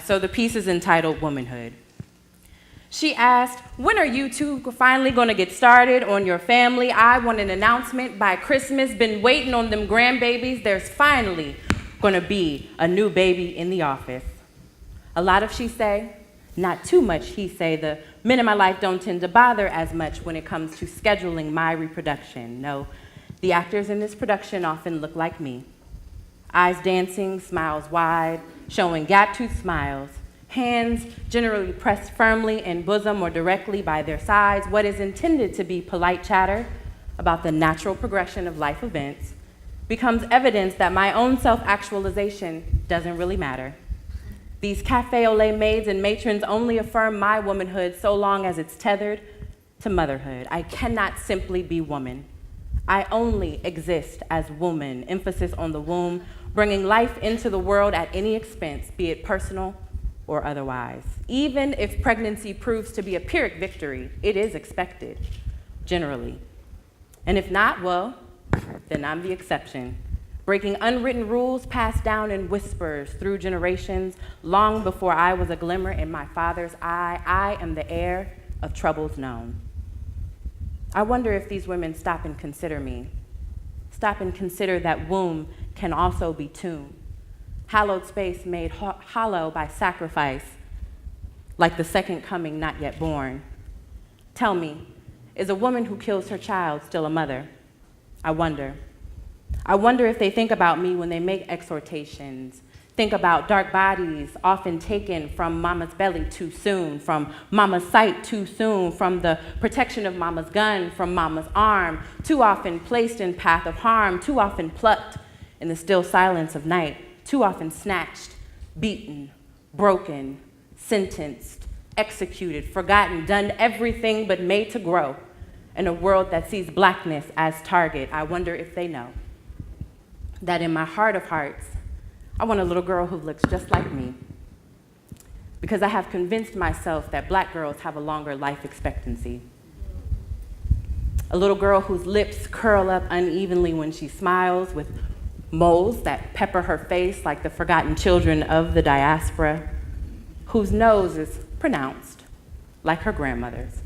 So the piece is entitled Womanhood. She asked, when are you two finally gonna get started on your family? I want an announcement by Christmas. Been waiting on them grandbabies. There's finally gonna be a new baby in the office. A lot of she say, not too much he say. The men in my life don't tend to bother as much when it comes to scheduling my reproduction. No, the actors in this production often look like me. Eyes dancing, smiles wide, showing gap-toothed smiles. Hands generally pressed firmly in bosom or directly by their sides, what is intended to be polite chatter about the natural progression of life events becomes evidence that my own self-actualization doesn't really matter. These cafe au lait maids and matrons only affirm my womanhood so long as it's tethered to motherhood. I cannot simply be woman. I only exist as woman, emphasis on the womb, bringing life into the world at any expense, be it personal or otherwise. Even if pregnancy proves to be a Pyrrhic victory, it is expected, generally. And if not, well, then I'm the exception, breaking unwritten rules passed down in whispers through generations. Long before I was a glimmer in my father's eye, I am the heir of troubles known. I wonder if these women stop and consider me, stop and consider that womb can also be tomb. Hallowed space made hollow by sacrifice, like the second coming not yet born. Tell me, is a woman who kills her child still a mother? I wonder. I wonder if they think about me when they make exhortations, think about dark bodies often taken from mama's belly too soon, from mama's sight too soon, from the protection of mama's gun, from mama's arm, too often placed in path of harm, too often plucked in the still silence of night. Too often snatched, beaten, broken, sentenced, executed, forgotten, done everything but made to grow in a world that sees blackness as target. I wonder if they know that in my heart of hearts, I want a little girl who looks just like me, because I have convinced myself that black girls have a longer life expectancy. A little girl whose lips curl up unevenly when she smiles, with moles that pepper her face like the forgotten children of the diaspora, whose nose is pronounced like her grandmother's.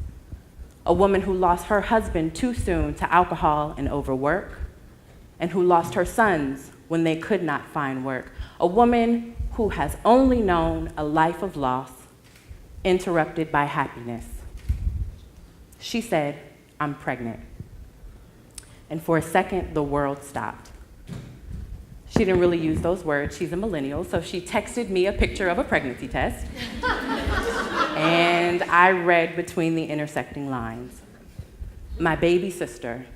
A woman who lost her husband too soon to alcohol and overwork, and who lost her sons when they could not find work. A woman who has only known a life of loss, interrupted by happiness. She said, I'm pregnant. And for a second, the world stopped. She didn't really use those words. She's a millennial, so she texted me a picture of a pregnancy test. And I read between the intersecting lines. My baby sister,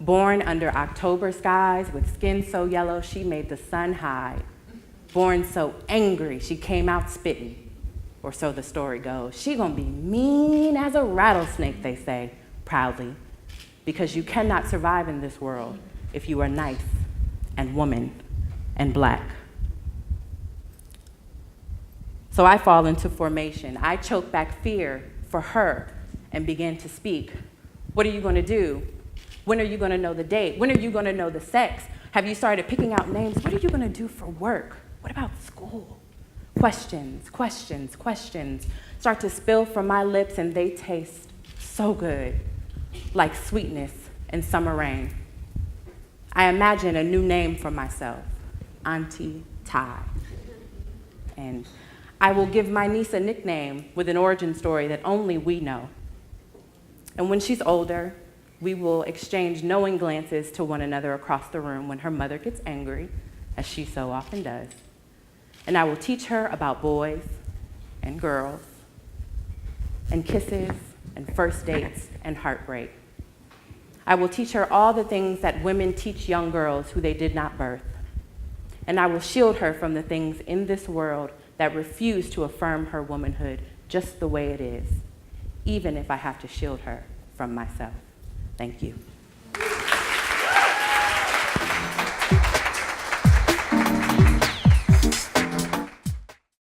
born under October skies with skin so yellow she made the sun hide. Born so angry she came out spitting, or so the story goes. She gonna be mean as a rattlesnake, they say, proudly, because you cannot survive in this world if you are nice and woman and black. So I fall into formation. I choke back fear for her and begin to speak. What are you gonna do? When are you gonna know the date? When are you gonna know the sex? Have you started picking out names? What are you gonna do for work? What about school? Questions, questions, questions start to spill from my lips, and they taste so good, like sweetness in summer rain. I imagine a new name for myself, Auntie Ty. And I will give my niece a nickname with an origin story that only we know. And when she's older, we will exchange knowing glances to one another across the room when her mother gets angry, as she so often does. And I will teach her about boys and girls and kisses and first dates and heartbreak. I will teach her all the things that women teach young girls who they did not birth. And I will shield her from the things in this world that refuse to affirm her womanhood just the way it is, even if I have to shield her from myself. Thank you.